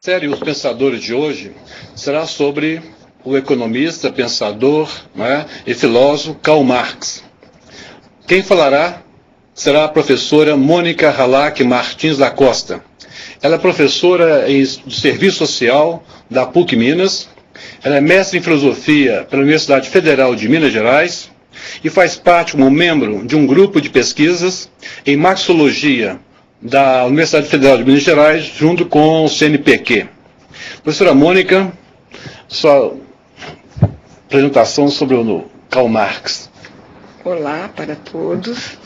A série Os Pensadores de hoje será sobre o economista, pensador, e filósofo Karl Marx. Quem falará será a professora Mônica Halac Martins da Costa. Ela é professora de Serviço Social da PUC Minas. Ela é mestre em Filosofia pela Universidade Federal de Minas Gerais e faz parte como membro de um grupo de pesquisas em Marxologia da Universidade Federal de Minas Gerais, junto com o CNPq. Professora Mônica, sua apresentação sobre o Karl Marx. Olá para todos.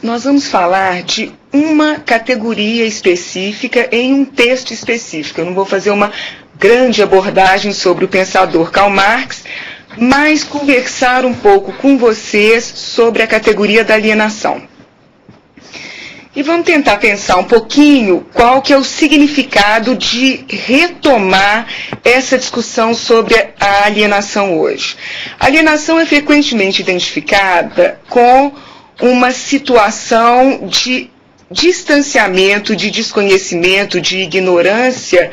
Nós vamos falar de uma categoria específica em um texto específico. Eu não vou fazer uma grande abordagem sobre o pensador Karl Marx, mas conversar um pouco com vocês sobre a categoria da alienação. E vamos tentar pensar um pouquinho qual que é o significado de retomar essa discussão sobre a alienação hoje. A alienação é frequentemente identificada com uma situação de distanciamento, de desconhecimento, de ignorância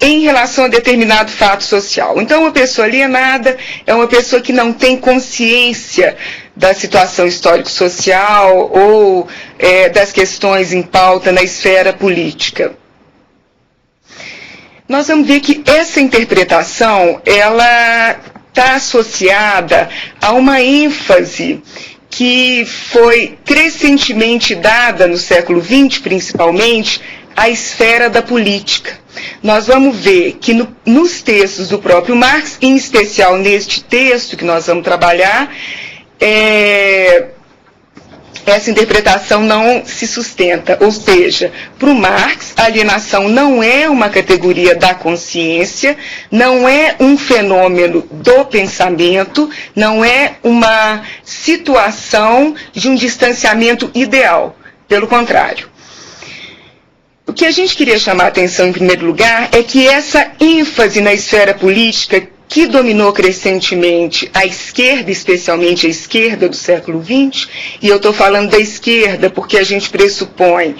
em relação a determinado fato social. Então, uma pessoa alienada é uma pessoa que não tem consciência da situação histórico-social ou das questões em pauta na esfera política. Nós vamos ver que essa interpretação, ela está associada a uma ênfase que foi crescentemente dada no século XX, principalmente, à esfera da política. Nós vamos ver que nos textos do próprio Marx, em especial neste texto que nós vamos trabalhar, essa interpretação não se sustenta. Ou seja, para o Marx, a alienação não é uma categoria da consciência, não é um fenômeno do pensamento, não é uma situação de um distanciamento ideal. Pelo contrário. O que a gente queria chamar a atenção, em primeiro lugar, é que essa ênfase na esfera política que dominou crescentemente a esquerda, especialmente a esquerda do século XX, e eu estou falando da esquerda porque a gente pressupõe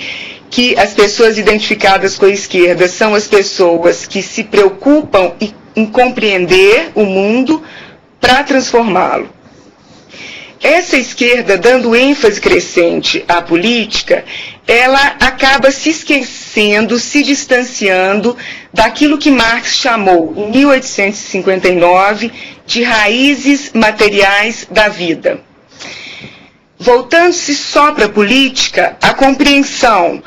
que as pessoas identificadas com a esquerda são as pessoas que se preocupam em compreender o mundo para transformá-lo. Essa esquerda, dando ênfase crescente à política, ela acaba se esquecendo, se distanciando daquilo que Marx chamou, em 1859, de raízes materiais da vida. Voltando-se só para a política, a compreensão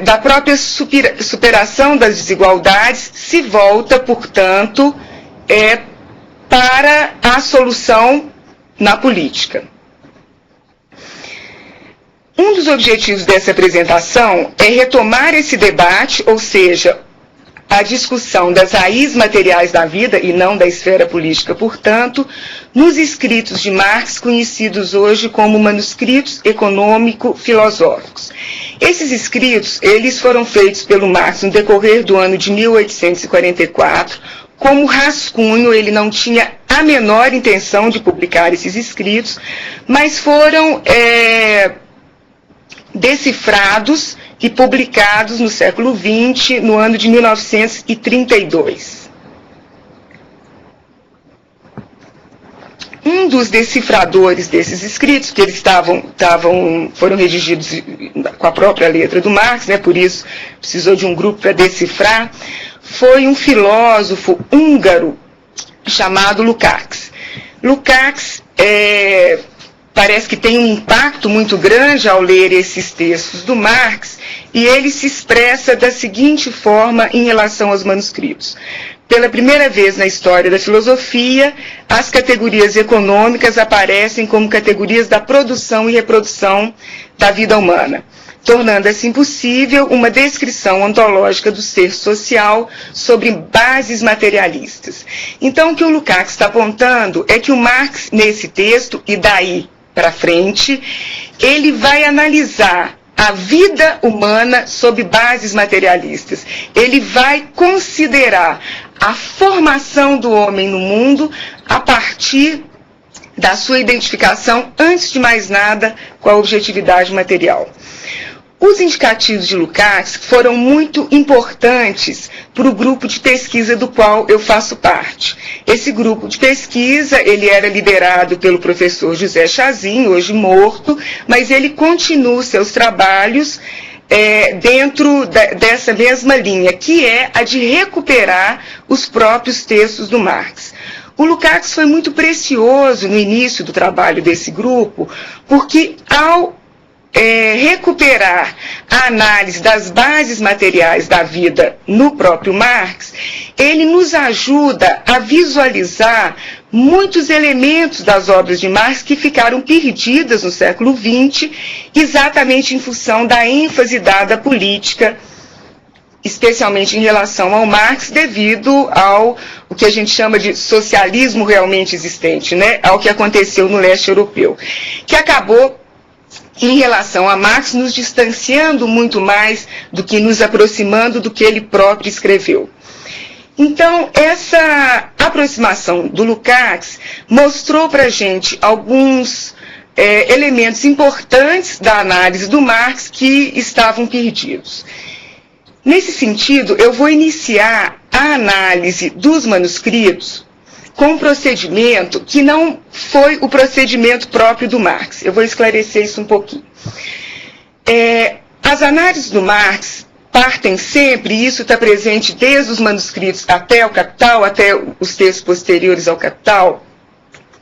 da própria superação das desigualdades se volta, portanto, para a solução na política. Um dos objetivos dessa apresentação é retomar esse debate, ou seja, a discussão das raízes materiais da vida, e não da esfera política, portanto, nos escritos de Marx, conhecidos hoje como manuscritos econômico-filosóficos. Esses escritos, eles foram feitos pelo Marx no decorrer do ano de 1844, como rascunho. Ele não tinha a menor intenção de publicar esses escritos, mas foram decifrados e publicados no século XX, no ano de 1932. Um dos decifradores desses escritos, que eles foram redigidos com a própria letra do Marx, por isso precisou de um grupo para decifrar, foi um filósofo húngaro chamado Lukács. Lukács parece que tem um impacto muito grande ao ler esses textos do Marx, e ele se expressa da seguinte forma em relação aos manuscritos. Pela primeira vez na história da filosofia, as categorias econômicas aparecem como categorias da produção e reprodução da vida humana, tornando assim possível uma descrição ontológica do ser social sobre bases materialistas. Então, o que o Lukács está apontando é que o Marx, nesse texto, e daí para frente, ele vai analisar a vida humana sob bases materialistas. Ele vai considerar a formação do homem no mundo a partir da sua identificação, antes de mais nada, com a objetividade material. Os indicativos de Lukács foram muito importantes para o grupo de pesquisa do qual eu faço parte. Esse grupo de pesquisa, ele era liderado pelo professor José Chazin, hoje morto, mas ele continua os seus trabalhos dentro dessa mesma linha, que é a de recuperar os próprios textos do Marx. O Lukács foi muito precioso no início do trabalho desse grupo, porque ao recuperar a análise das bases materiais da vida no próprio Marx, ele nos ajuda a visualizar muitos elementos das obras de Marx que ficaram perdidas no século XX, exatamente em função da ênfase dada à política, especialmente em relação ao Marx, devido ao o que a gente chama de socialismo realmente existente, né? Ao que aconteceu no leste europeu, que acabou, em relação a Marx, nos distanciando muito mais do que nos aproximando do que ele próprio escreveu. Então, essa aproximação do Lukács mostrou para a gente alguns elementos importantes da análise do Marx que estavam perdidos. Nesse sentido, eu vou iniciar a análise dos manuscritos com um procedimento que não foi o procedimento próprio do Marx. Eu vou esclarecer isso um pouquinho. As análises do Marx partem sempre, e isso está presente desde os manuscritos até o Capital, até os textos posteriores ao Capital,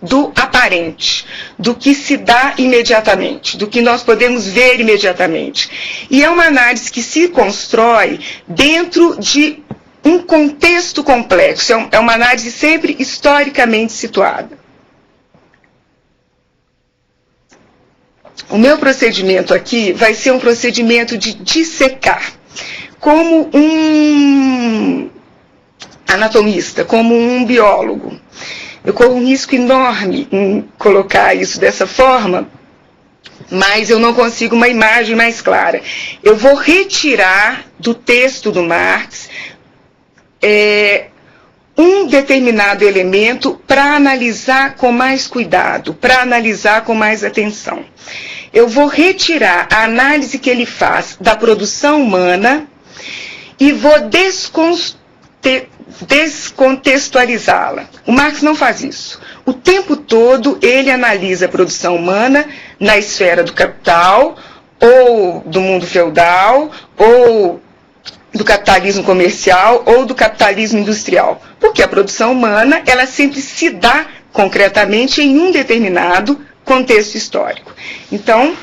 do aparente, do que se dá imediatamente, do que nós podemos ver imediatamente. E é uma análise que se constrói dentro de um contexto complexo, é uma análise sempre historicamente situada. O meu procedimento aqui vai ser um procedimento de dissecar, como um anatomista, como um biólogo. Eu corro um risco enorme em colocar isso dessa forma, mas eu não consigo uma imagem mais clara. Eu vou retirar do texto do Marx um determinado elemento para analisar com mais cuidado, para analisar com mais atenção. Eu vou retirar a análise que ele faz da produção humana e vou descontextualizá-la. O Marx não faz isso. O tempo todo ele analisa a produção humana na esfera do capital, ou do mundo feudal, ou do capitalismo comercial, ou do capitalismo industrial. Porque a produção humana, ela sempre se dá concretamente em um determinado contexto histórico. Então,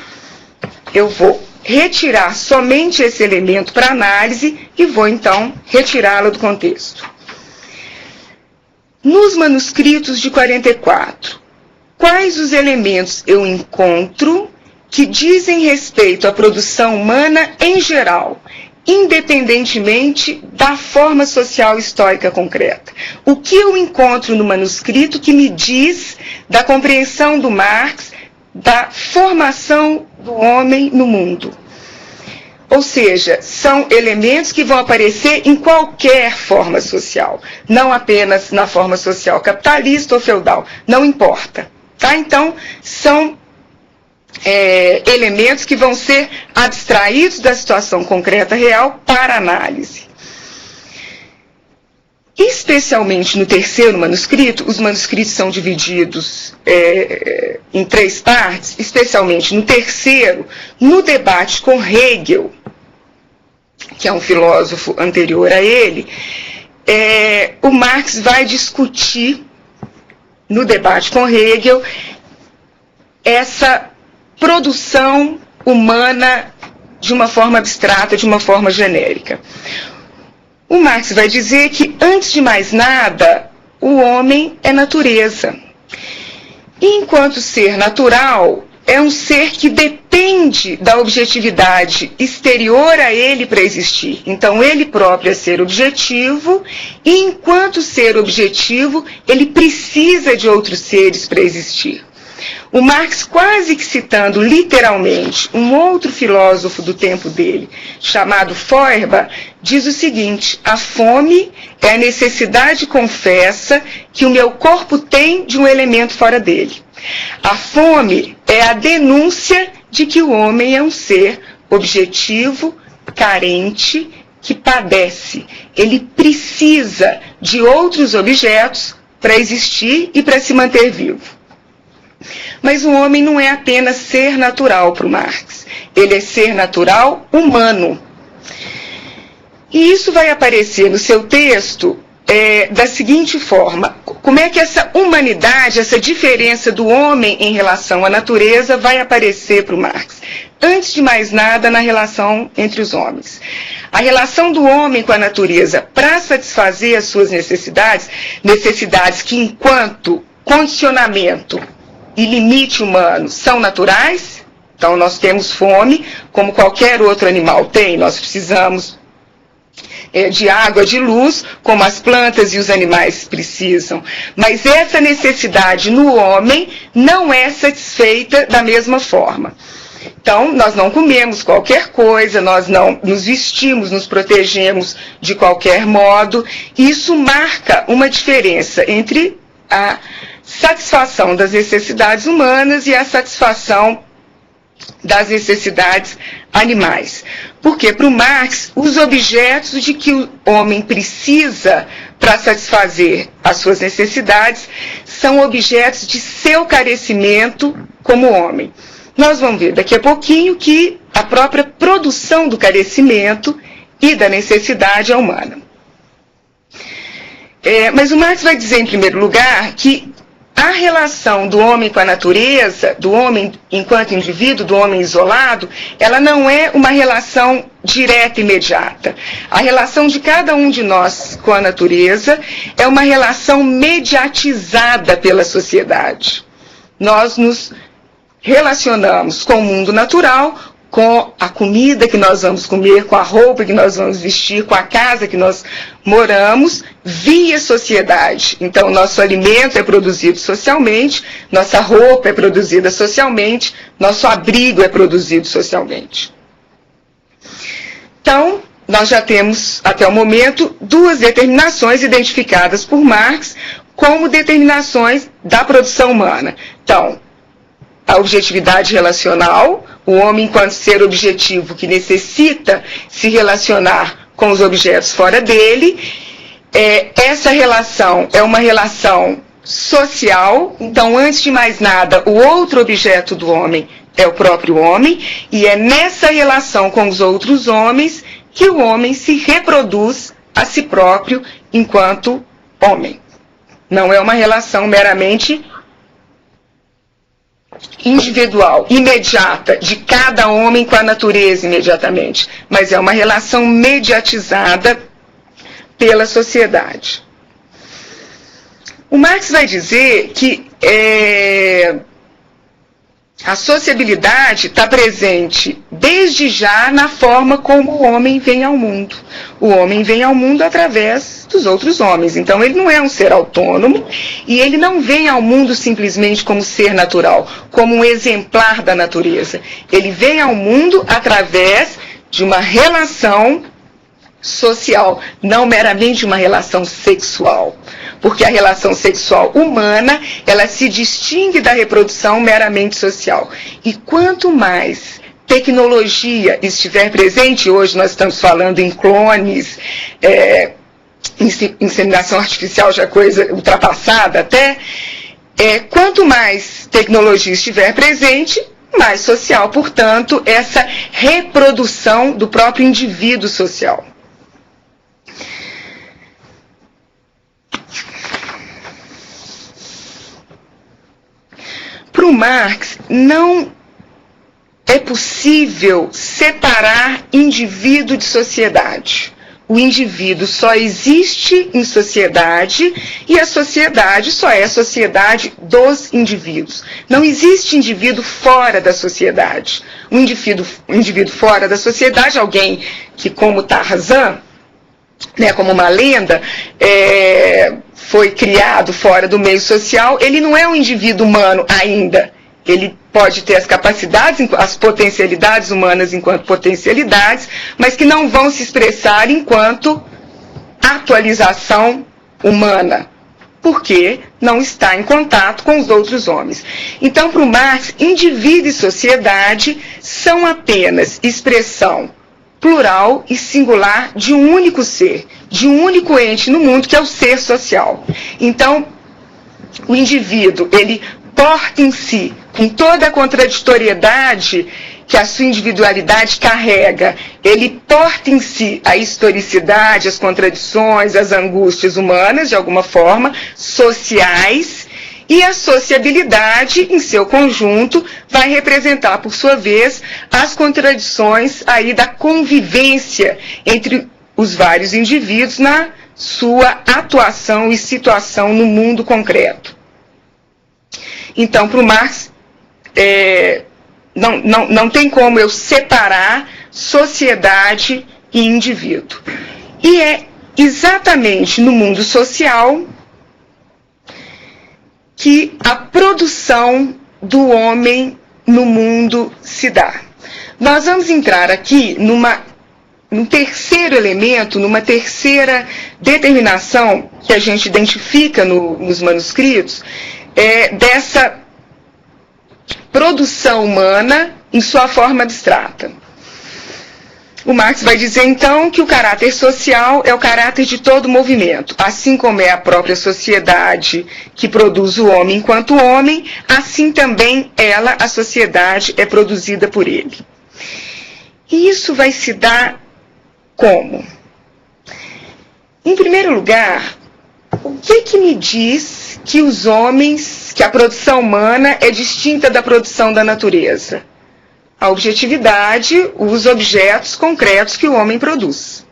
eu vou retirar somente esse elemento para análise e vou, então, retirá-lo do contexto. Nos manuscritos de 44, quais os elementos eu encontro que dizem respeito à produção humana em geral, independentemente da forma social histórica concreta? O que eu encontro no manuscrito que me diz da compreensão do Marx, da formação do homem no mundo? Ou seja, são elementos que vão aparecer em qualquer forma social, não apenas na forma social capitalista ou feudal, não importa. Tá? Então, são elementos que vão ser abstraídos da situação concreta real para análise. Especialmente no terceiro manuscrito, os manuscritos são divididos em 3 partes, especialmente no terceiro, no debate com Hegel, que é um filósofo anterior a ele, o Marx vai discutir, no debate com Hegel, essa produção humana de uma forma abstrata, de uma forma genérica. O Marx vai dizer que, antes de mais nada, o homem é natureza. E, enquanto ser natural, é um ser que depende da objetividade exterior a ele para existir. Então, ele próprio é ser objetivo, e, enquanto ser objetivo, ele precisa de outros seres para existir. O Marx, quase que citando literalmente um outro filósofo do tempo dele, chamado Feuerbach, diz o seguinte: a fome é a necessidade confessa que o meu corpo tem de um elemento fora dele. A fome é a denúncia de que o homem é um ser objetivo, carente, que padece. Ele precisa de outros objetos para existir e para se manter vivo. Mas o homem não é apenas ser natural para o Marx. Ele é ser natural humano. E isso vai aparecer no seu texto da seguinte forma: como é que essa humanidade, essa diferença do homem em relação à natureza vai aparecer para o Marx? Antes de mais nada, na relação entre os homens. A relação do homem com a natureza para satisfazer as suas necessidades, necessidades que enquanto condicionamento e limite humano são naturais. Então nós temos fome, como qualquer outro animal tem, nós precisamos de água, de luz, como as plantas e os animais precisam. Mas essa necessidade no homem não é satisfeita da mesma forma. Então, nós não comemos qualquer coisa, nós não nos vestimos, nos protegemos de qualquer modo. Isso marca uma diferença entre a satisfação das necessidades humanas e a satisfação das necessidades animais. Porque para o Marx, os objetos de que o homem precisa para satisfazer as suas necessidades são objetos de seu carecimento como homem. Nós vamos ver daqui a pouquinho que a própria produção do carecimento e da necessidade é humana. Mas o Marx vai dizer, em primeiro lugar, que a relação do homem com a natureza, do homem enquanto indivíduo, do homem isolado, ela não é uma relação direta e imediata. A relação de cada um de nós com a natureza é uma relação mediatizada pela sociedade. Nós nos relacionamos com o mundo natural, com a comida que nós vamos comer, com a roupa que nós vamos vestir, com a casa que nós moramos, via sociedade. Então, nosso alimento é produzido socialmente, nossa roupa é produzida socialmente, nosso abrigo é produzido socialmente. Então, nós já temos, até o momento, duas determinações identificadas por Marx como determinações da produção humana. Então, a objetividade relacional, o homem enquanto ser objetivo que necessita se relacionar com os objetos fora dele. Essa relação é uma relação social, então, antes de mais nada, o outro objeto do homem é o próprio homem, e é nessa relação com os outros homens que o homem se reproduz a si próprio enquanto homem. Não é uma relação meramente individual, imediata, de cada homem com a natureza imediatamente, mas é uma relação mediatizada pela sociedade. O Marx vai dizer que a sociabilidade está presente desde já na forma como o homem vem ao mundo. O homem vem ao mundo através dos outros homens. Então, ele não é um ser autônomo e ele não vem ao mundo simplesmente como ser natural, como um exemplar da natureza. Ele vem ao mundo através de uma relação social, não meramente uma relação sexual. Porque a relação sexual humana, ela se distingue da reprodução meramente social. E quanto mais tecnologia estiver presente, hoje nós estamos falando em clones, inseminação artificial já é coisa ultrapassada até, quanto mais tecnologia estiver presente, mais social, portanto, essa reprodução do próprio indivíduo social. Para o Marx, não é possível separar indivíduo de sociedade. O indivíduo só existe em sociedade e a sociedade só é a sociedade dos indivíduos. Não existe indivíduo fora da sociedade. Um indivíduo fora da sociedade, alguém que, como Tarzan, como uma lenda, foi criado fora do meio social, ele não é um indivíduo humano ainda. Ele pode ter as capacidades, as potencialidades humanas enquanto potencialidades, mas que não vão se expressar enquanto atualização humana, porque não está em contato com os outros homens. Então, para o Marx, indivíduo e sociedade são apenas expressão plural e singular de um único ser, de um único ente no mundo, que é o ser social. Então, o indivíduo, ele porta em si, com toda a contraditoriedade que a sua individualidade carrega, ele porta em si a historicidade, as contradições, as angústias humanas, de alguma forma, sociais, e a sociabilidade, em seu conjunto, vai representar, por sua vez, as contradições aí da convivência entre os vários indivíduos na sua atuação e situação no mundo concreto. Então, para o Marx, não tem como eu separar sociedade e indivíduo. E é exatamente no mundo social que a produção do homem no mundo se dá. Nós vamos entrar aqui num terceiro elemento, numa terceira determinação que a gente identifica nos manuscritos, dessa produção humana em sua forma abstrata. O Marx vai dizer, então, que o caráter social é o caráter de todo movimento. Assim como é a própria sociedade que produz o homem enquanto homem, assim também ela, a sociedade, é produzida por ele. E isso vai se dar como? Em primeiro lugar, o que me diz que os homens, que a produção humana é distinta da produção da natureza? A objetividade, os objetos concretos que o homem produz.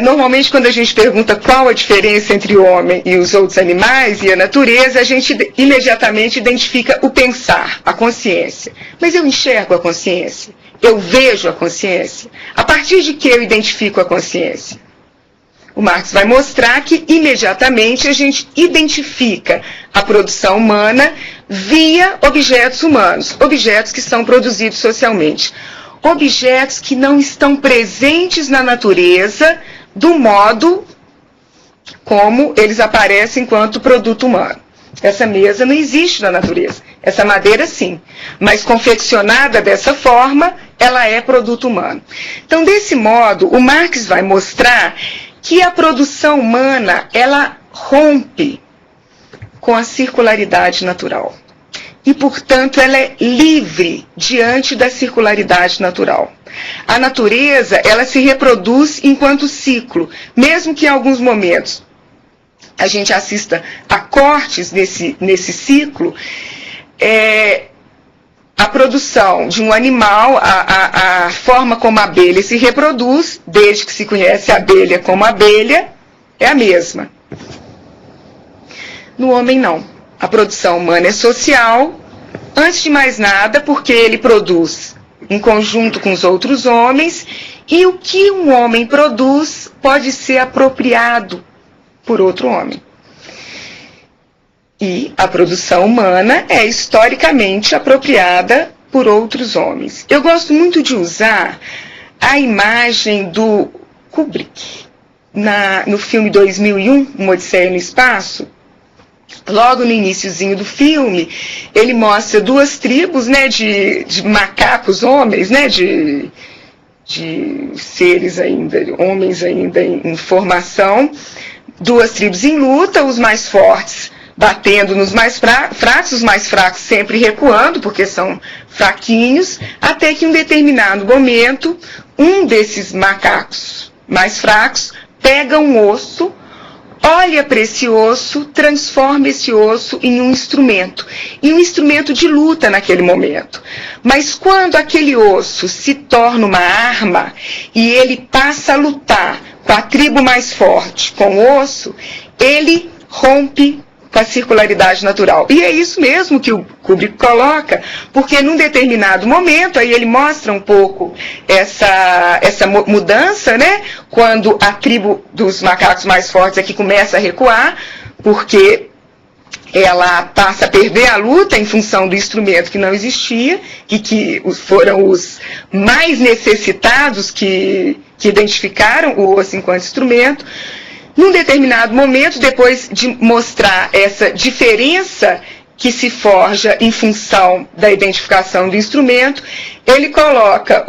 Normalmente, quando a gente pergunta qual a diferença entre o homem e os outros animais e a natureza, a gente imediatamente identifica o pensar, a consciência. Mas eu enxergo a consciência? Eu vejo a consciência? A partir de que eu identifico a consciência? O Marx vai mostrar que imediatamente a gente identifica a produção humana via objetos humanos, objetos que são produzidos socialmente, objetos que não estão presentes na natureza do modo como eles aparecem enquanto produto humano. Essa mesa não existe na natureza, essa madeira sim, mas confeccionada dessa forma, ela é produto humano. Então, desse modo, o Marx vai mostrar que a produção humana, ela rompe com a circularidade natural. E, portanto, ela é livre diante da circularidade natural. A natureza, ela se reproduz enquanto ciclo, mesmo que em alguns momentos a gente assista a cortes nesse ciclo, a produção de um animal, a forma como a abelha se reproduz, desde que se conhece a abelha como abelha, é a mesma. No homem, não. A produção humana é social, antes de mais nada, porque ele produz em conjunto com os outros homens, e o que um homem produz pode ser apropriado por outro homem. E a produção humana é historicamente apropriada por outros homens. Eu gosto muito de usar a imagem do Kubrick, no filme 2001, Uma Odisseia no Espaço. Logo no iniciozinho do filme, ele mostra duas tribos, né, de macacos homens, né, de seres ainda, homens ainda em formação, duas tribos em luta, os mais fortes batendo nos mais fracos, os mais fracos sempre recuando, porque são fraquinhos, até que em um determinado momento, um desses macacos mais fracos pega um osso, olha para esse osso, transforma esse osso em um instrumento de luta naquele momento. Mas quando aquele osso se torna uma arma e ele passa a lutar com a tribo mais forte, com o osso, ele rompe com a circularidade natural. E é isso mesmo que o Kubrick coloca, porque num determinado momento, aí ele mostra um pouco essa mudança, né? Quando a tribo dos macacos mais fortes aqui começa a recuar, porque ela passa a perder a luta em função do instrumento que não existia, e que foram os mais necessitados que identificaram o osso enquanto instrumento. Num determinado momento, depois de mostrar essa diferença que se forja em função da identificação do instrumento, ele coloca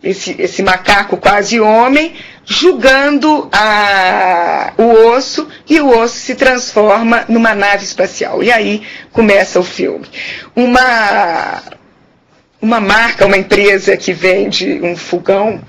esse macaco quase homem jugando o osso, e o osso se transforma numa nave espacial. E aí começa o filme. Uma marca, uma empresa que vende um fogão,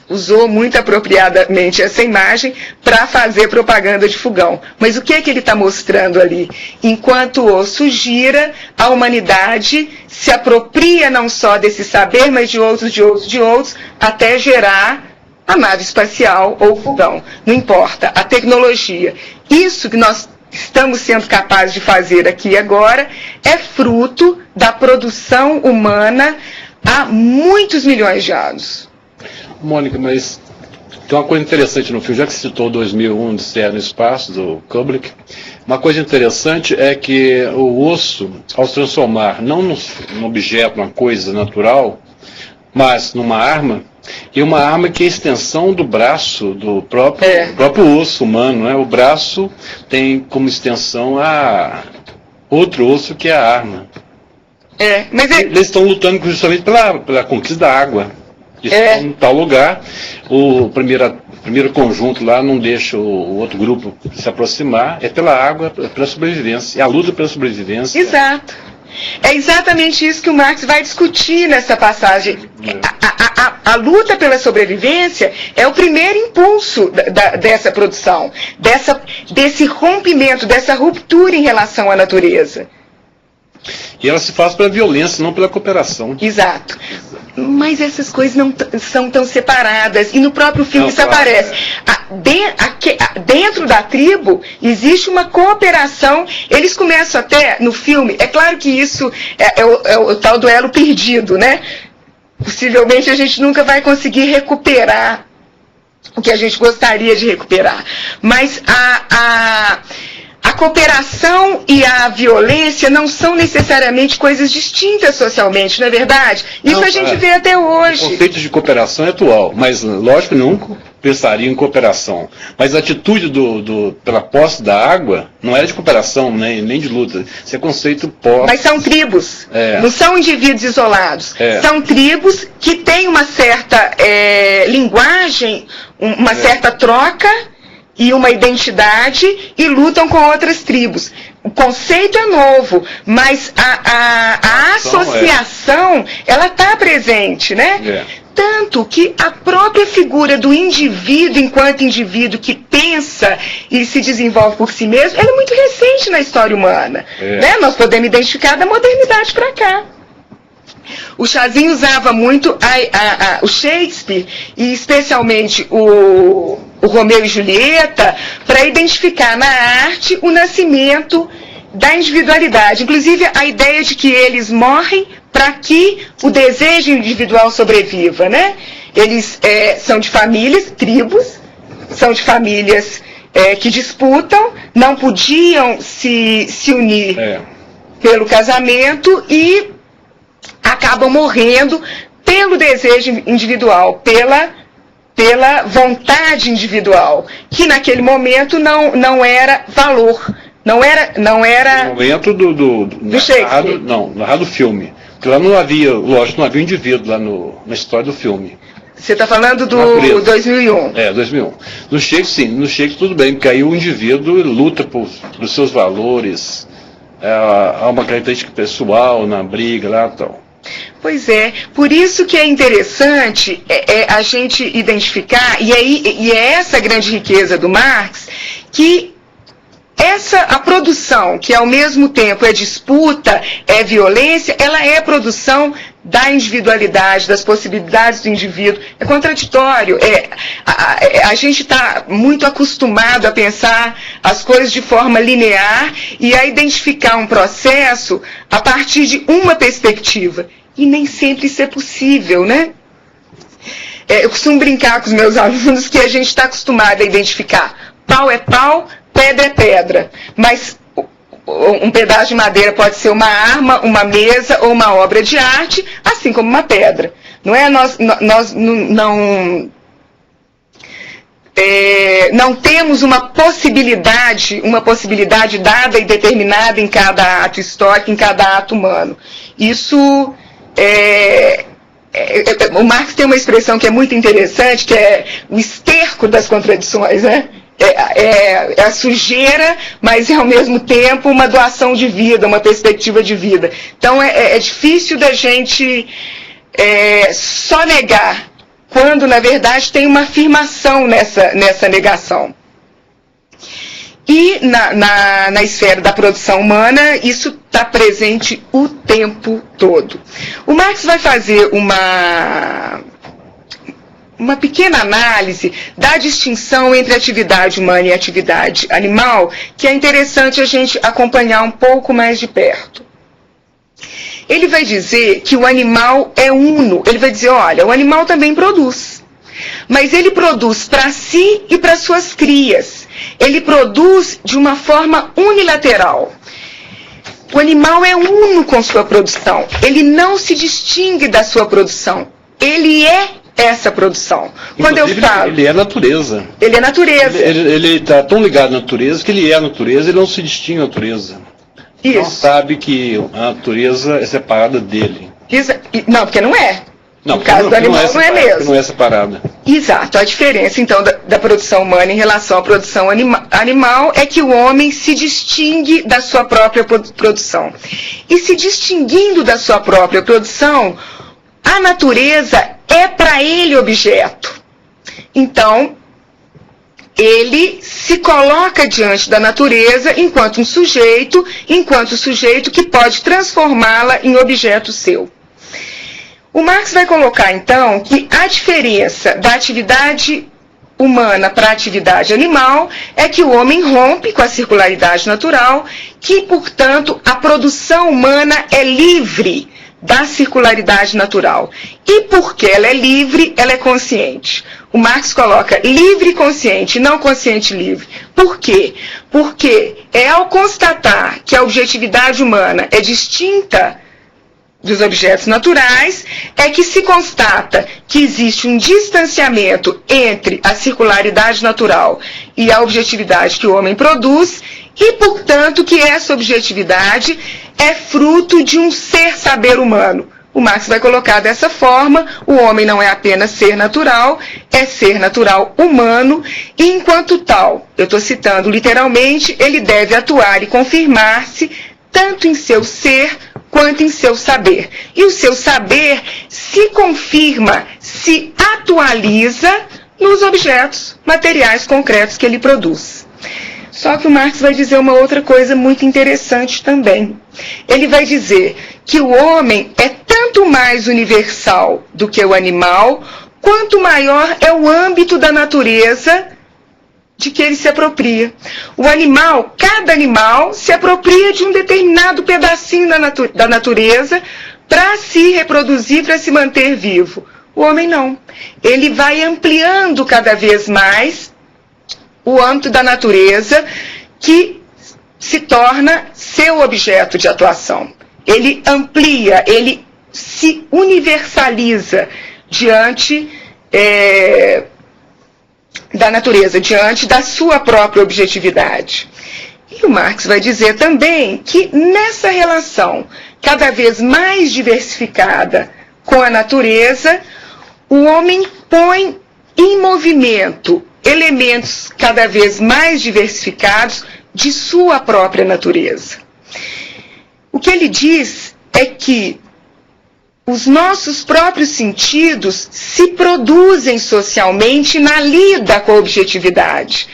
usou muito apropriadamente essa imagem para fazer propaganda de fogão. Mas o que é que ele está mostrando ali? Enquanto o osso gira, a humanidade se apropria não só desse saber, mas de outros, até gerar a nave espacial ou o fogão. Não importa, a tecnologia. Isso que nós estamos sendo capazes de fazer aqui agora é fruto da produção humana há muitos milhões de anos. Mônica, mas tem uma coisa interessante no filme, já que você citou 2001, Odisseia no Espaço, do Kubrick. Uma coisa interessante é que o osso, ao se transformar não num objeto, uma coisa natural, mas numa arma, e uma arma que é a extensão do braço, do próprio osso humano, né? O braço tem como extensão outro osso que é a arma. Eles estão lutando justamente pela conquista da água. Estão em tal lugar, o primeiro conjunto lá não deixa o outro grupo se aproximar, é pela água, pela sobrevivência, é a luta pela sobrevivência. Exato. É exatamente isso que o Marx vai discutir nessa passagem. A luta pela sobrevivência é o primeiro impulso dessa produção, desse rompimento, dessa ruptura em relação à natureza. E ela se faz pela violência, não pela cooperação. Exato. Mas essas coisas não são tão separadas. E no próprio filme isso aparece. Dentro da tribo existe uma cooperação. Eles começam até, no filme, é claro que isso é o tal duelo perdido, né? Possivelmente a gente nunca vai conseguir recuperar o que a gente gostaria de recuperar. Mas a cooperação e a violência não são necessariamente coisas distintas socialmente, não é verdade? Isso a gente vê até hoje. O conceito de cooperação é atual, mas lógico que nunca pensaria em cooperação. Mas a atitude pela posse da água não é de cooperação, nem de luta. Isso é conceito pós. Mas são tribos, não são indivíduos isolados. São tribos que têm uma certa linguagem, uma certa troca e uma identidade, e lutam com outras tribos. O conceito é novo, mas a associação, ela está presente, né? Tanto que a própria figura do indivíduo, enquanto indivíduo que pensa e se desenvolve por si mesmo, ela é muito recente na história humana. Né? Nós podemos identificar da modernidade para cá. O Chazinho usava muito o Shakespeare, e especialmente o Romeu e Julieta, para identificar na arte o nascimento da individualidade. Inclusive a ideia de que eles morrem para que o desejo individual sobreviva, né? Eles são de famílias, tribos, são de famílias que disputam, não podiam se unir pelo casamento e acabam morrendo pelo desejo individual, pela vontade individual, que naquele momento não era valor, não era no momento do Shakespeare. Narrado filme. Porque lá não havia, lógico, não havia um indivíduo lá na história do filme. Você está falando do 2001? 2001. No Shakespeare, sim. No Shakespeare tudo bem, porque aí o indivíduo luta pelos seus valores, há uma característica pessoal na briga lá e tal. Pois é, por isso que é interessante a gente identificar, e é essa a grande riqueza do Marx, que a produção, que ao mesmo tempo é disputa, é violência, ela é produção da individualidade, das possibilidades do indivíduo. É contraditório. A gente está muito acostumado a pensar as coisas de forma linear e a identificar um processo a partir de uma perspectiva. E nem sempre isso é possível, né? Eu costumo brincar com os meus alunos que a gente está acostumado a identificar pau é pau, pedra é pedra. Mas um pedaço de madeira pode ser uma arma, uma mesa ou uma obra de arte, assim como uma pedra. Não é? Nós não não temos uma possibilidade dada e determinada em cada ato histórico, em cada ato humano. Isso o Marx tem uma expressão que é muito interessante, que é o esterco das contradições, né? É a sujeira, mas é ao mesmo tempo uma doação de vida, uma perspectiva de vida. Então é difícil da gente só negar, quando na verdade tem uma afirmação nessa negação. E na esfera da produção humana, isso está presente o tempo todo. O Marx vai fazer uma pequena análise da distinção entre atividade humana e atividade animal, que é interessante a gente acompanhar um pouco mais de perto. Ele vai dizer que o animal é uno. Ele vai dizer, olha, o animal também produz. Mas ele produz para si e para suas crias. Ele produz de uma forma unilateral. O animal é uno com sua produção. Ele não se distingue da sua produção. Ele é essa produção. Quando eu falo, ele é natureza. Ele é natureza. Ele está tão ligado à natureza que ele é a natureza, ele não se distingue da natureza. Isso. Não sabe que a natureza é separada dele. Não, porque não é. Não, no caso do animal não é mesmo. Não é separada. Exato. A diferença, então, da produção humana em relação à produção animal é que o homem se distingue da sua própria produção. E se distinguindo da sua própria produção, a natureza é para ele objeto. Então, ele se coloca diante da natureza enquanto sujeito que pode transformá-la em objeto seu. O Marx vai colocar, então, que a diferença da atividade humana para a atividade animal é que o homem rompe com a circularidade natural, que, portanto, a produção humana é livre da circularidade natural. E porque ela é livre, ela é consciente. O Marx coloca livre e consciente, não consciente e livre. Por quê? Porque é ao constatar que a objetividade humana é distinta dos objetos naturais, é que se constata que existe um distanciamento entre a circularidade natural e a objetividade que o homem produz, e, portanto, que essa objetividade é fruto de um ser-saber humano. O Marx vai colocar dessa forma: o homem não é apenas ser natural, é ser natural humano, e enquanto tal, eu estou citando literalmente, ele deve atuar e confirmar-se tanto em seu ser quanto em seu saber. E o seu saber se confirma, se atualiza nos objetos materiais concretos que ele produz. Só que o Marx vai dizer uma outra coisa muito interessante também. Ele vai dizer que o homem é tanto mais universal do que o animal, quanto maior é o âmbito da natureza de que ele se apropria. O animal, cada animal, se apropria de um determinado pedacinho da natureza para se reproduzir, para se manter vivo. O homem não. Ele vai ampliando cada vez mais o âmbito da natureza, que se torna seu objeto de atuação. Ele amplia, ele se universaliza diante da natureza, diante da sua própria objetividade. E o Marx vai dizer também que nessa relação cada vez mais diversificada com a natureza, o homem põe em movimento elementos cada vez mais diversificados de sua própria natureza. O que ele diz é que os nossos próprios sentidos se produzem socialmente na lida com a objetividade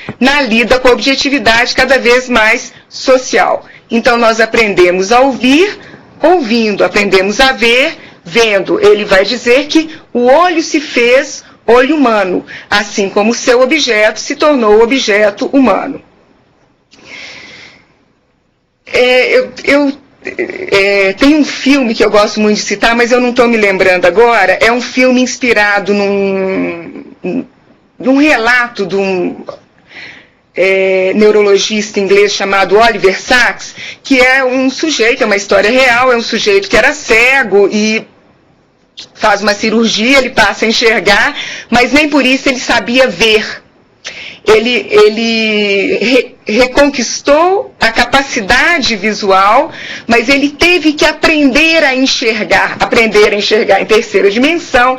cada vez mais social. Então nós aprendemos a ouvir, ouvindo, aprendemos a ver, vendo. Ele vai dizer que o olho se fez olho humano, assim como o seu objeto se tornou objeto humano. Tem um filme que eu gosto muito de citar, mas eu não estou me lembrando agora. É um filme inspirado num relato de um neurologista inglês chamado Oliver Sacks, que é um sujeito, é uma história real, é um sujeito que era cego e faz uma cirurgia, ele passa a enxergar, mas nem por isso ele sabia ver. ele reconquistou a capacidade visual, mas ele teve que aprender a enxergar em terceira dimensão.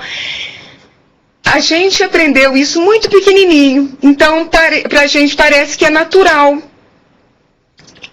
A gente aprendeu isso muito pequenininho, então para a gente parece que é natural.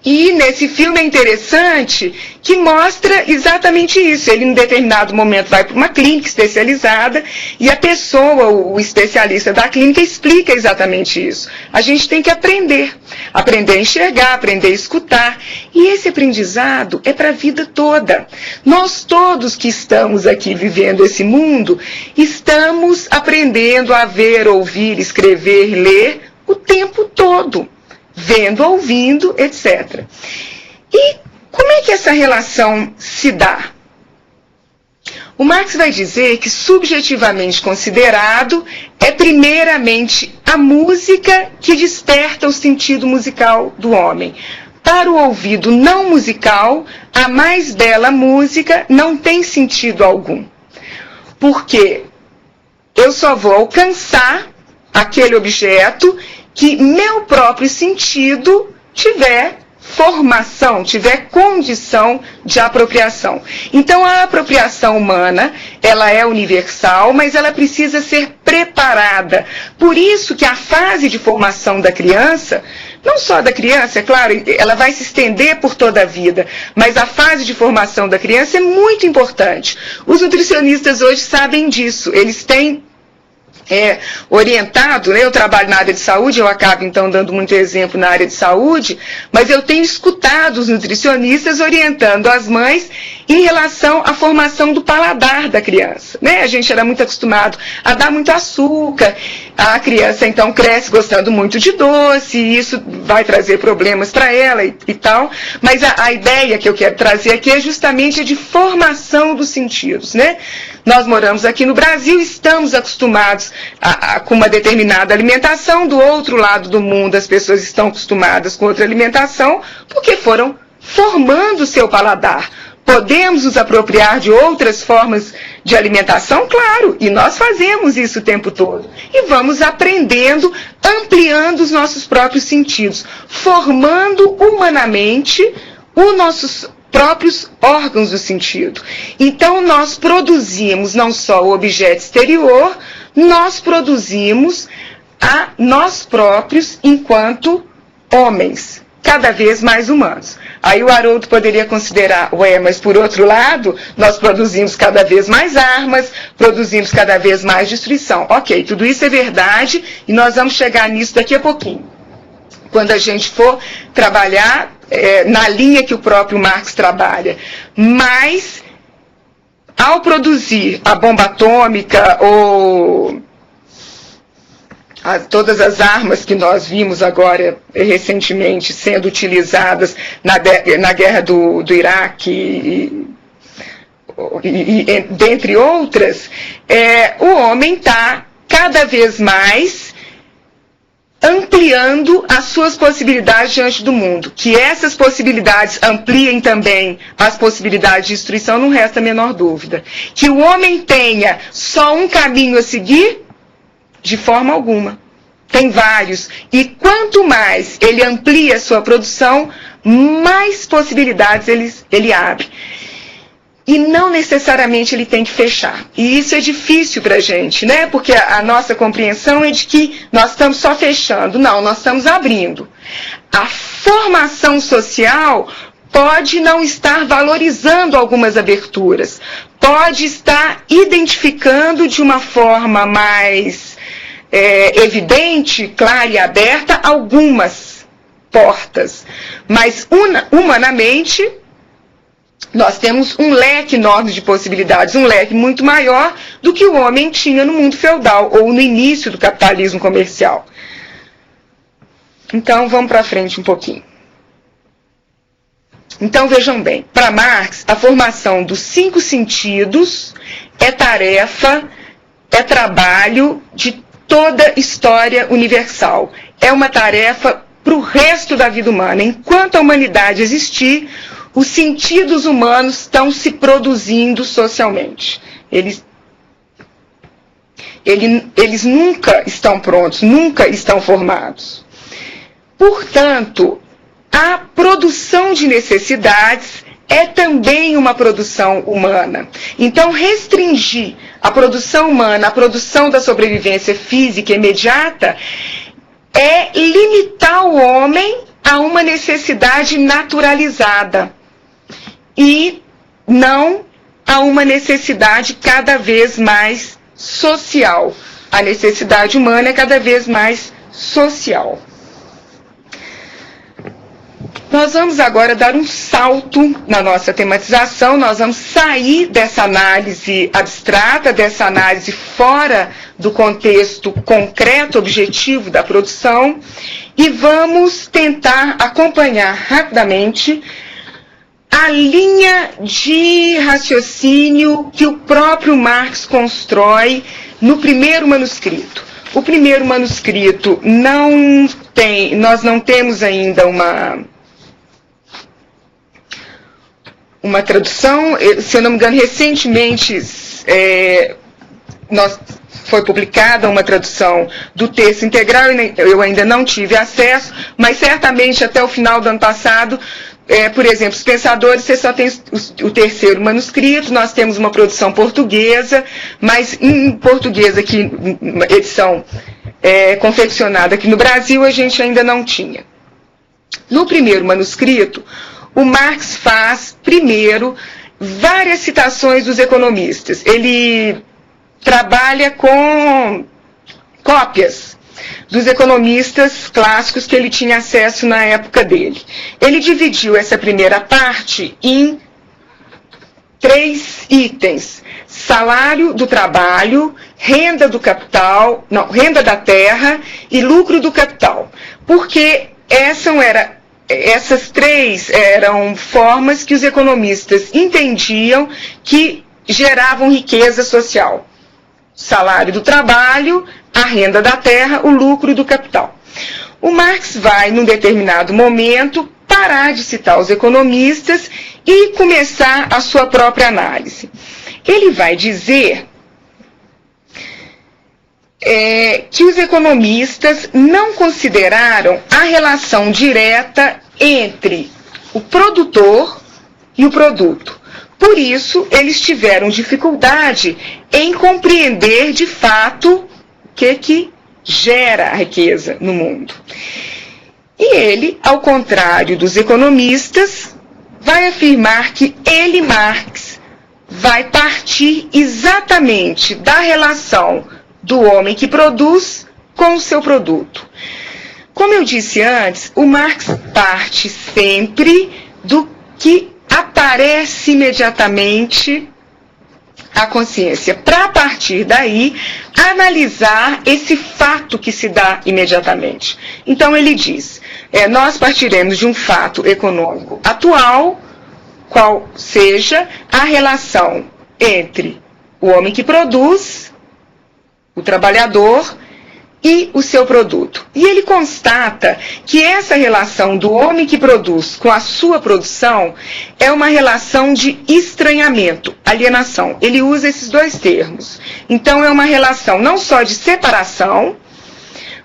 E nesse filme é interessante que mostra exatamente isso. Ele, em determinado momento, vai para uma clínica especializada e a pessoa, o especialista da clínica, explica exatamente isso. A gente tem que aprender a enxergar, aprender a escutar. E esse aprendizado é para a vida toda. Nós todos que estamos aqui vivendo esse mundo, estamos aprendendo a ver, ouvir, escrever, ler o tempo todo. Vendo, ouvindo, etc. E como é que essa relação se dá? O Marx vai dizer que, subjetivamente considerado, é primeiramente a música que desperta o sentido musical do homem. Para o ouvido não musical, a mais bela música não tem sentido algum. Porque eu só vou alcançar aquele objeto que meu próprio sentido tiver formação, tiver condição de apropriação. Então, a apropriação humana, ela é universal, mas ela precisa ser preparada. Por isso que a fase de formação da criança, não só da criança, é claro, ela vai se estender por toda a vida, mas a fase de formação da criança é muito importante. Os nutricionistas hoje sabem disso, eles têm orientado, né? Eu trabalho na área de saúde, eu acabo então dando muito exemplo na área de saúde, mas eu tenho escutado os nutricionistas orientando as mães em relação à formação do paladar da criança, né? A gente era muito acostumado a dar muito açúcar, a criança então cresce gostando muito de doce, e isso vai trazer problemas para ela e tal, mas a ideia que eu quero trazer aqui é justamente a de formação dos sentidos, né? Nós moramos aqui no Brasil, estamos acostumados com uma determinada alimentação, do outro lado do mundo as pessoas estão acostumadas com outra alimentação, porque foram formando o seu paladar. Podemos nos apropriar de outras formas de alimentação? Claro, e nós fazemos isso o tempo todo. E vamos aprendendo, ampliando os nossos próprios sentidos, formando humanamente os nossos próprios órgãos do sentido. Então, nós produzimos não só o objeto exterior, nós produzimos a nós próprios enquanto homens, cada vez mais humanos. Aí o Haroldo poderia considerar, mas por outro lado, nós produzimos cada vez mais armas, produzimos cada vez mais destruição. Ok, tudo isso é verdade e nós vamos chegar nisso daqui a pouquinho. Quando a gente for trabalhar na linha que o próprio Marx trabalha. Mas, ao produzir a bomba atômica ou todas as armas que nós vimos agora recentemente sendo utilizadas na guerra do Iraque e dentre outras, o homem está cada vez mais ampliando as suas possibilidades diante do mundo. Que essas possibilidades ampliem também as possibilidades de destruição, não resta a menor dúvida. Que o homem tenha só um caminho a seguir, de forma alguma. Tem vários. E quanto mais ele amplia a sua produção, mais possibilidades ele abre. E não necessariamente ele tem que fechar. E isso é difícil para a gente, né? Porque a nossa compreensão é de que nós estamos só fechando. Não, nós estamos abrindo. A formação social pode não estar valorizando algumas aberturas. Pode estar identificando de uma forma mais evidente, clara e aberta algumas portas. Mas humanamente, nós temos um leque enorme de possibilidades, um leque muito maior do que o homem tinha no mundo feudal, ou no início do capitalismo comercial. Então, vamos para frente um pouquinho. Então, vejam bem, para Marx, a formação dos 5 sentidos é tarefa, é trabalho de toda história universal. É uma tarefa para o resto da vida humana. Enquanto a humanidade existir, os sentidos humanos estão se produzindo socialmente. eles nunca estão prontos, nunca estão formados. Portanto, a produção de necessidades é também uma produção humana. Então, restringir a produção humana, a produção da sobrevivência física imediata, é limitar o homem a uma necessidade naturalizada e não a uma necessidade cada vez mais social. A necessidade humana é cada vez mais social. Nós vamos agora dar um salto na nossa tematização, nós vamos sair dessa análise abstrata, dessa análise fora do contexto concreto, objetivo da produção, e vamos tentar acompanhar rapidamente a linha de raciocínio que o próprio Marx constrói no primeiro manuscrito. O primeiro manuscrito nós não temos ainda uma tradução, se eu não me engano, recentemente foi publicada uma tradução do texto integral, eu ainda não tive acesso, mas certamente até o final do ano passado, por exemplo, os Pensadores, você só tem o terceiro manuscrito, nós temos uma produção portuguesa, mas em português aqui, uma edição confeccionada aqui no Brasil, a gente ainda não tinha. No primeiro manuscrito, o Marx faz, primeiro, várias citações dos economistas. Ele trabalha com cópias dos economistas clássicos que ele tinha acesso na época dele. Ele dividiu essa primeira parte em 3 itens: salário do trabalho, renda do capital, renda da terra e lucro do capital. Porque essas 3 eram formas que os economistas entendiam que geravam riqueza social: salário do trabalho, a renda da terra, o lucro do capital. O Marx vai, num determinado momento, parar de citar os economistas e começar a sua própria análise. Ele vai dizer que os economistas não consideraram a relação direta entre o produtor e o produto. Por isso, eles tiveram dificuldade em compreender de fato o que gera a riqueza no mundo. E ele, ao contrário dos economistas, vai afirmar que ele, Marx, vai partir exatamente da relação do homem que produz com o seu produto. Como eu disse antes, o Marx parte sempre do que aparece imediatamente à consciência, para a partir daí analisar esse fato que se dá imediatamente. Então ele diz, nós partiremos de um fato econômico atual, qual seja a relação entre o homem que produz, o trabalhador e o seu produto. E ele constata que essa relação do homem que produz com a sua produção é uma relação de estranhamento, alienação. Ele usa esses 2 termos. Então é uma relação não só de separação,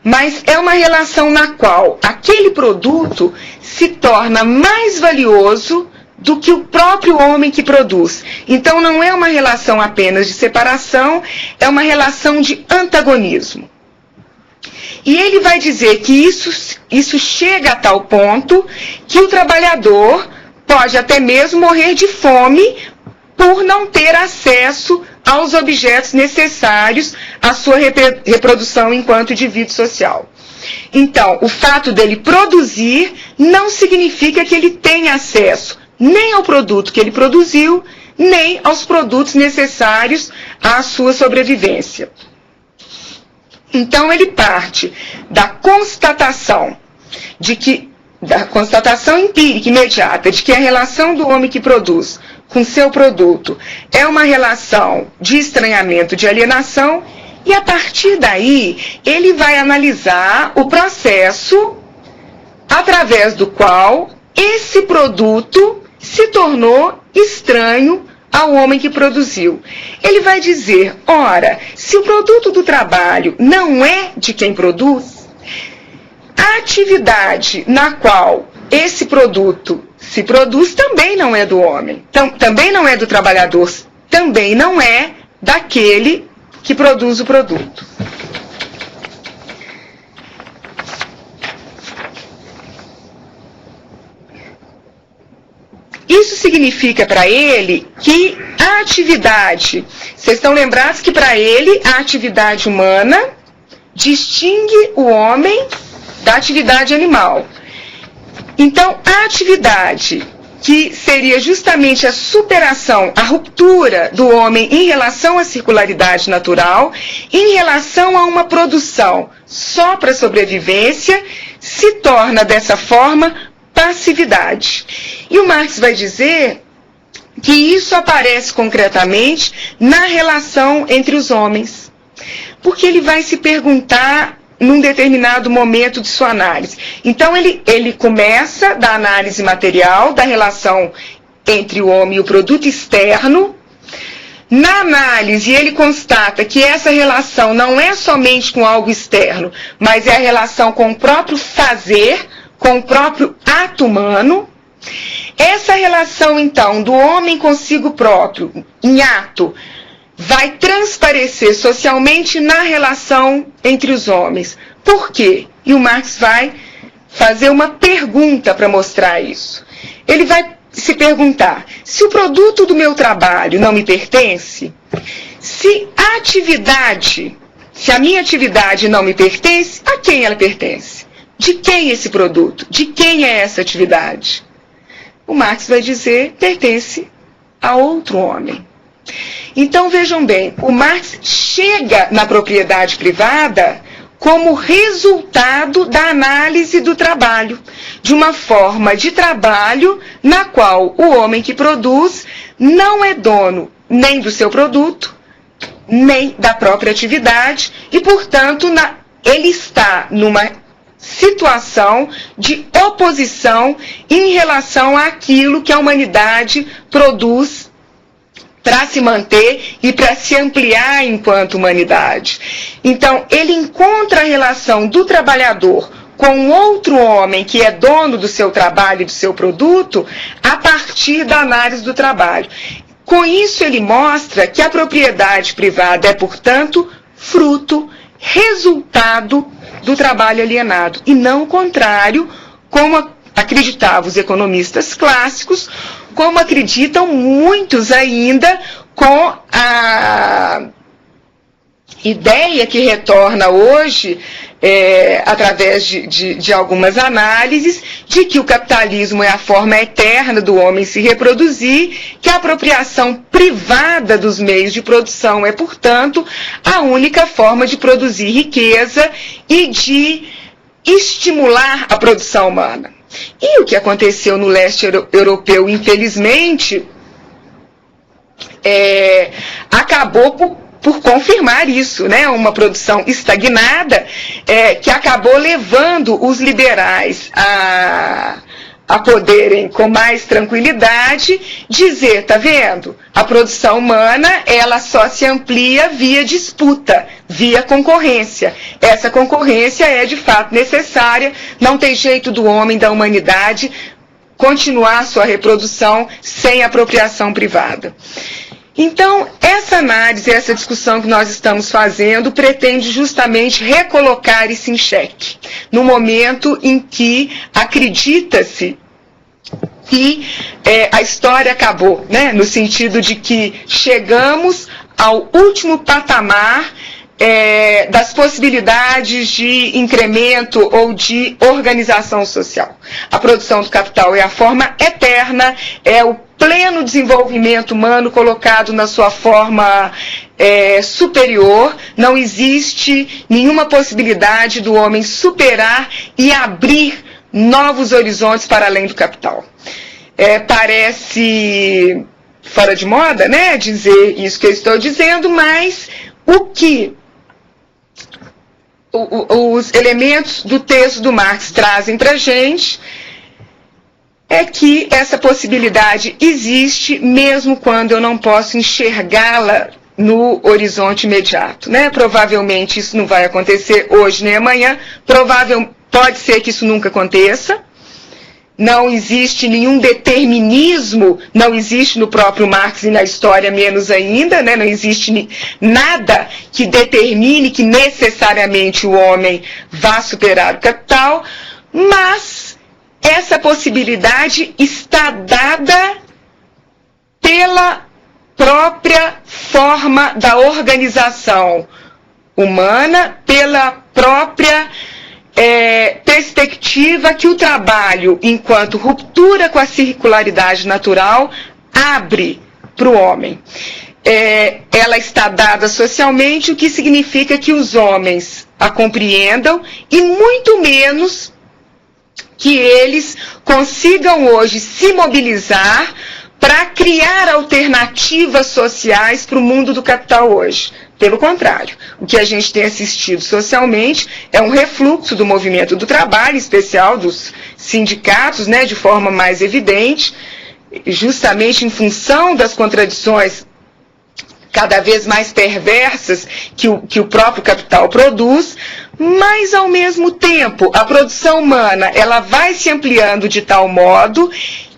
mas é uma relação na qual aquele produto se torna mais valioso do que o próprio homem que produz. Então não é uma relação apenas de separação, é uma relação de antagonismo. E ele vai dizer que isso chega a tal ponto que o trabalhador pode até mesmo morrer de fome por não ter acesso aos objetos necessários à sua reprodução enquanto indivíduo social. Então, o fato dele produzir não significa que ele tenha acesso nem ao produto que ele produziu, nem aos produtos necessários à sua sobrevivência. Então ele parte da constatação empírica imediata de que a relação do homem que produz com seu produto é uma relação de estranhamento, de alienação, e a partir daí ele vai analisar o processo através do qual esse produto se tornou estranho ao homem que produziu. Ele vai dizer, ora, se o produto do trabalho não é de quem produz, a atividade na qual esse produto se produz também não é do homem, também não é do trabalhador, também não é daquele que produz o produto. Isso significa para ele que a atividade, vocês estão lembrados que para ele a atividade humana distingue o homem da atividade animal. Então, a atividade que seria justamente a superação, a ruptura do homem em relação à circularidade natural, em relação a uma produção só para sobrevivência, se torna dessa forma passividade. E o Marx vai dizer que isso aparece concretamente na relação entre os homens. Porque ele vai se perguntar num determinado momento de sua análise. Então ele começa da análise material, da relação entre o homem e o produto externo. Na análise, ele constata que essa relação não é somente com algo externo, mas é a relação com o próprio fazer, com o próprio ato humano. Essa relação, então, do homem consigo próprio, em ato, vai transparecer socialmente na relação entre os homens. Por quê? E o Marx vai fazer uma pergunta para mostrar isso. Ele vai se perguntar, se o produto do meu trabalho não me pertence, se a minha atividade não me pertence, a quem ela pertence? De quem é esse produto? De quem é essa atividade? O Marx vai dizer, pertence a outro homem. Então, vejam bem, o Marx chega na propriedade privada como resultado da análise do trabalho, de uma forma de trabalho na qual o homem que produz não é dono nem do seu produto, nem da própria atividade, e, portanto, ele está numa situação de oposição em relação àquilo que a humanidade produz para se manter e para se ampliar enquanto humanidade. Então, ele encontra a relação do trabalhador com outro homem que é dono do seu trabalho e do seu produto a partir da análise do trabalho. Com isso, ele mostra que a propriedade privada é, portanto, fruto, resultado do trabalho alienado, e não o contrário, como acreditavam os economistas clássicos, como acreditam muitos ainda, com a ideia que retorna hoje, através de algumas análises, de que o capitalismo é a forma eterna do homem se reproduzir, que a apropriação privada dos meios de produção é, portanto, a única forma de produzir riqueza e de estimular a produção humana. E o que aconteceu no leste europeu, infelizmente, acabou por confirmar isso, né? Uma produção estagnada que acabou levando os liberais a poderem, com mais tranquilidade, dizer, tá vendo? A produção humana, ela só se amplia via disputa, via concorrência. Essa concorrência é, de fato, necessária, não tem jeito do homem, da humanidade, continuar sua reprodução sem apropriação privada. Então, essa análise, essa discussão que nós estamos fazendo, pretende justamente recolocar isso em xeque, no momento em que acredita-se que a história acabou, né? No sentido de que chegamos ao último patamar das possibilidades de incremento ou de organização social. A produção do capital é a forma eterna, é o pleno desenvolvimento humano colocado na sua forma superior. Não existe nenhuma possibilidade do homem superar e abrir novos horizontes para além do capital. Parece fora de moda, né, dizer isso que eu estou dizendo, mas o que os elementos do texto do Marx trazem para a gente é que essa possibilidade existe mesmo quando eu não posso enxergá-la no horizonte imediato, né? Provavelmente isso não vai acontecer hoje nem amanhã, pode ser que isso nunca aconteça. Não existe nenhum determinismo, não existe no próprio Marx e na história menos ainda, né? Não existe nada que determine que necessariamente o homem vá superar o capital, mas essa possibilidade está dada pela própria forma da organização humana, pela própria perspectiva que o trabalho, enquanto ruptura com a circularidade natural, abre para o homem. Ela está dada socialmente, o que significa que os homens a compreendam e muito menos que eles consigam hoje se mobilizar para criar alternativas sociais para o mundo do capital hoje. Pelo contrário, o que a gente tem assistido socialmente é um refluxo do movimento do trabalho, em especial dos sindicatos, né, de forma mais evidente, justamente em função das contradições cada vez mais perversas que o próprio capital produz, mas, ao mesmo tempo, a produção humana ela vai se ampliando de tal modo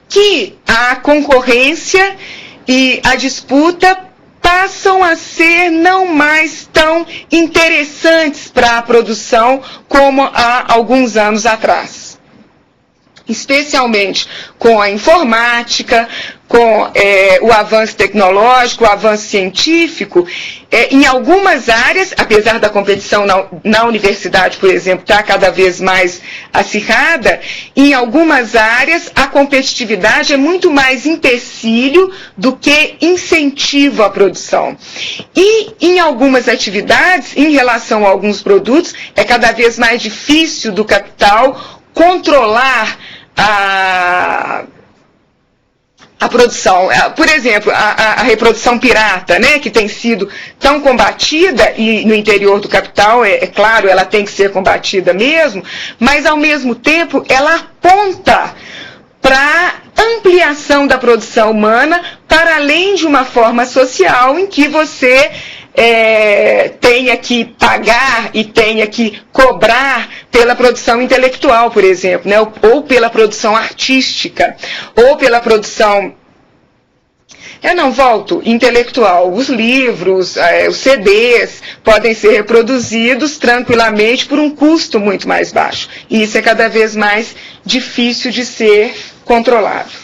que a concorrência e a disputa passam a ser não mais tão interessantes para a produção como há alguns anos atrás. Especialmente com a informática, com o avanço tecnológico, o avanço científico, em algumas áreas, apesar da competição na universidade, por exemplo, estar cada vez mais acirrada, em algumas áreas a competitividade é muito mais empecilho do que incentivo à produção. E em algumas atividades, em relação a alguns produtos, é cada vez mais difícil do capital controlar a produção. Por exemplo, a reprodução pirata, né, que tem sido tão combatida, e no interior do capital, é claro, ela tem que ser combatida mesmo, mas ao mesmo tempo ela aponta para a ampliação da produção humana para além de uma forma social em que você tenha que pagar e tenha que cobrar pela produção intelectual, por exemplo, né? Ou pela produção artística, ou pela produção, intelectual. Os livros, os CDs podem ser reproduzidos tranquilamente por um custo muito mais baixo. E isso é cada vez mais difícil de ser controlado.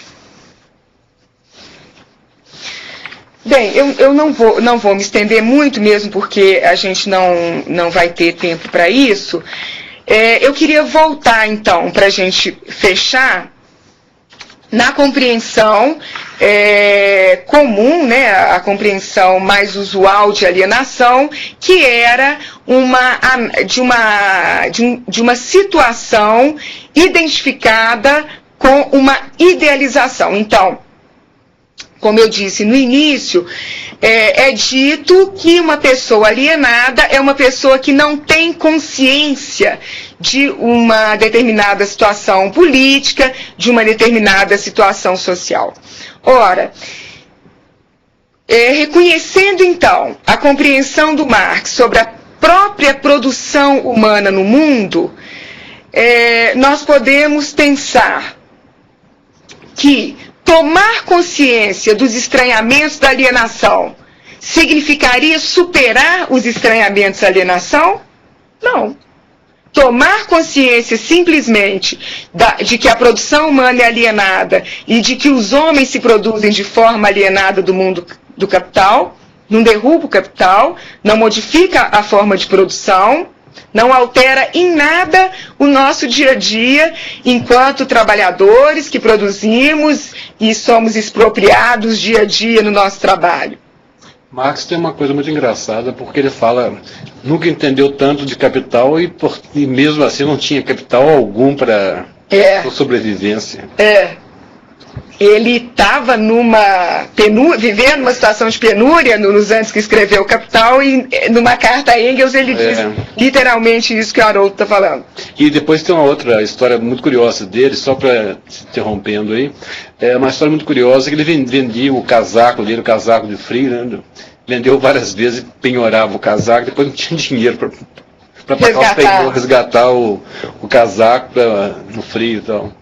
Bem, eu não vou me estender muito mesmo, porque a gente não vai ter tempo para isso. Eu queria voltar, então, para a gente fechar, na compreensão comum, né, a compreensão mais usual de alienação, que era de uma situação identificada com uma idealização. Então, como eu disse no início, é dito que uma pessoa alienada é uma pessoa que não tem consciência de uma determinada situação política, de uma determinada situação social. Ora, reconhecendo então a compreensão do Marx sobre a própria produção humana no mundo, nós podemos pensar que tomar consciência dos estranhamentos da alienação significaria superar os estranhamentos da alienação? Não. Tomar consciência simplesmente de que a produção humana é alienada e de que os homens se produzem de forma alienada do mundo do capital, não derruba o capital, não modifica a forma de produção, não altera em nada o nosso dia a dia enquanto trabalhadores que produzimos e somos expropriados dia a dia no nosso trabalho. Marx tem uma coisa muito engraçada, porque ele fala, nunca entendeu tanto de capital e mesmo assim não tinha capital algum para sobrevivência. ele estava vivendo uma situação de penúria nos anos que escreveu o Capital, e numa carta a Engels ele diz literalmente isso que o Haroldo está falando. E depois tem uma outra história muito curiosa dele, só para interrompendo aí, é uma história muito curiosa que ele vendia o casaco dele, o casaco de frio, né? Vendeu várias vezes, penhorava o casaco, depois não tinha dinheiro para resgatar o casaco no frio e tal.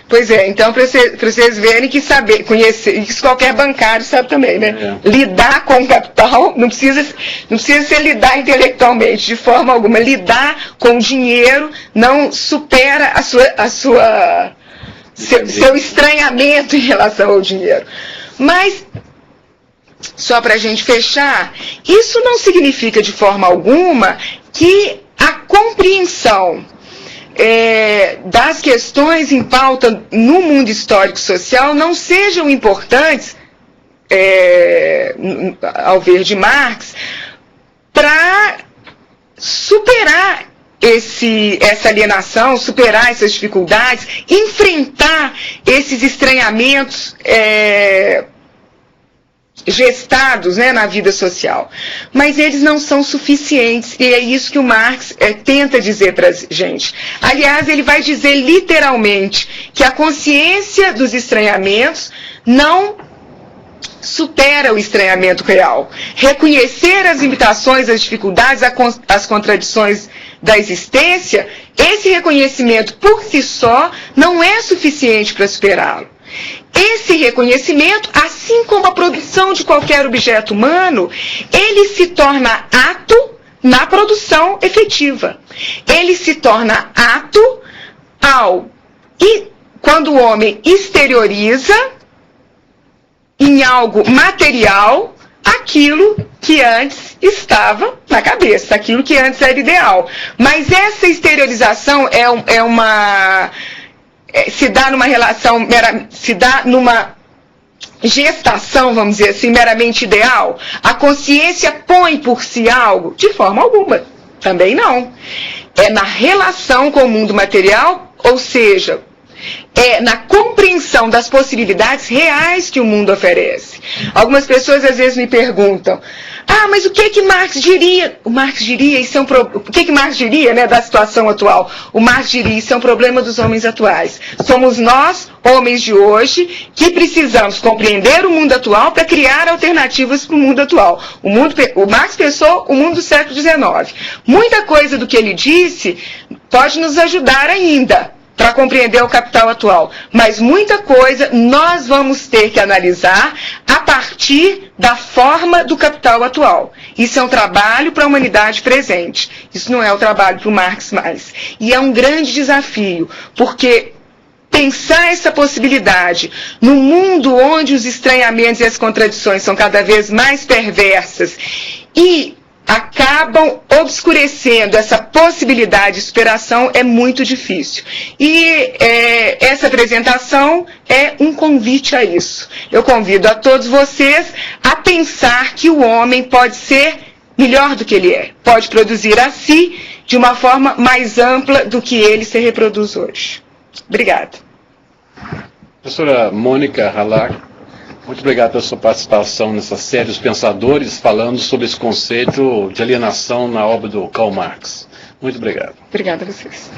Pois é, então para vocês verem que conhecer, isso qualquer bancário sabe também, né? Lidar com o capital, não precisa ser lidar intelectualmente, de forma alguma. Lidar com o dinheiro não supera seu estranhamento em relação ao dinheiro. Mas, só para a gente fechar, isso não significa de forma alguma que a compreensão das questões em pauta no mundo histórico-social não sejam importantes, ao ver de Marx, para superar essa alienação, superar essas dificuldades, enfrentar esses estranhamentos gestados, né, na vida social. Mas eles não são suficientes, e é isso que o Marx tenta dizer para a gente. Aliás, ele vai dizer literalmente que a consciência dos estranhamentos não supera o estranhamento real. Reconhecer as limitações, as dificuldades, as contradições da existência, esse reconhecimento por si só não é suficiente para superá-lo. Esse reconhecimento, assim como a produção de qualquer objeto humano, ele se torna ato na produção efetiva. Ele se torna ato quando o homem exterioriza em algo material aquilo que antes estava na cabeça, aquilo que antes era ideal. Mas essa exteriorização se dá numa relação, se dá numa gestação, vamos dizer assim, meramente ideal? A consciência põe por si algo? De forma alguma. Também não. É na relação com o mundo material, ou seja, é na compreensão das possibilidades reais que o mundo oferece. Algumas pessoas às vezes me perguntam: mas o que Marx diria? O Marx diria, o que Marx diria, né, da situação atual? O Marx diria, isso é um problema dos homens atuais. Somos nós, homens de hoje, que precisamos compreender o mundo atual para criar alternativas para o mundo atual. O Marx pensou o mundo do século XIX. Muita coisa do que ele disse pode nos ajudar ainda para compreender o capital atual. Mas muita coisa nós vamos ter que analisar a partir da forma do capital atual. Isso é um trabalho para a humanidade presente. Isso não é o trabalho para o Marx mais. E é um grande desafio, porque pensar essa possibilidade no mundo onde os estranhamentos e as contradições são cada vez mais perversas e acabam obscurecendo essa possibilidade de superação é muito difícil. E essa apresentação é um convite a isso. Eu convido a todos vocês a pensar que o homem pode ser melhor do que ele é. Pode produzir a si de uma forma mais ampla do que ele se reproduz hoje. Obrigada. Professora Mônica Hallac, muito obrigado pela sua participação nessa série Os Pensadores, falando sobre esse conceito de alienação na obra do Karl Marx. Muito obrigado. Obrigada a vocês.